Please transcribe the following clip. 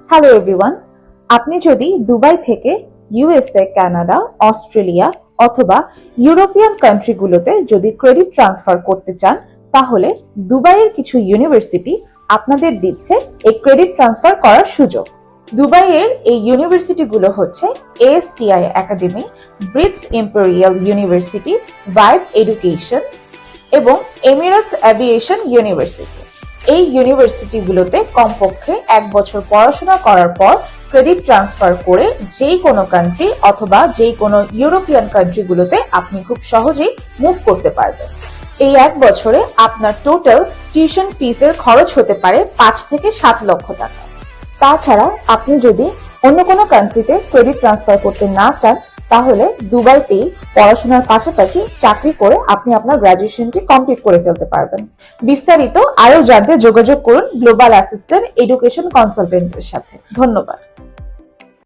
Hello everyone, আপনি যদি Dubai থেকে ইউএসএ, কানাডা, অস্ট্রেলিয়া অথবা ইউরোপিয়ান কান্ট্রিগুলোতে যদি ক্রেডিট ট্রান্সফার করতে চান, তাহলে দুবাইয়ের কিছু ইউনিভার্সিটি আপনাদের দিচ্ছে এই ক্রেডিট ট্রান্সফার করার সুযোগ। দুবাইয়ের এই ইউনিভার্সিটিগুলো হচ্ছে ASTI Academy, Britts Imperial University, Vibe Education এবং এমিরেটস এভিয়েশন ইউনিভার্সিটি। এই ইউনিভার্সিটিগুলোতে কমপক্ষে 1 বছর পড়াশোনা করার পর ক্রেডিট ট্রান্সফার করে যেই কোনো কান্ট্রি অথবা যেই কোনো ইউরোপিয়ান কান্ট্রিগুলোতে আপনি খুব সহজেই মুভ করতে পারবেন। এই 1 বছরে আপনার টোটাল টিউশন ফিসের খরচ হতে পারে 5 থেকে 7 লক্ষ টাকা। তাছাড়া আপনি যদি অন্য কোনো কান্ট্রিতে ক্রেডিট ট্রান্সফার করতে না চান, তাহলে দুবাইতেই পড়াশোনার পাশাপাশি চাকরি করে আপনি আপনার গ্রাজুয়েশনটি কমপ্লিট করে ফেলতে পারবেন। বিস্তারিত আরো জানতে যোগাযোগ করুন গ্লোবাল অ্যাসিস্ট্যান্ট এডুকেশন কনসালটেন্টের সাথে। ধন্যবাদ।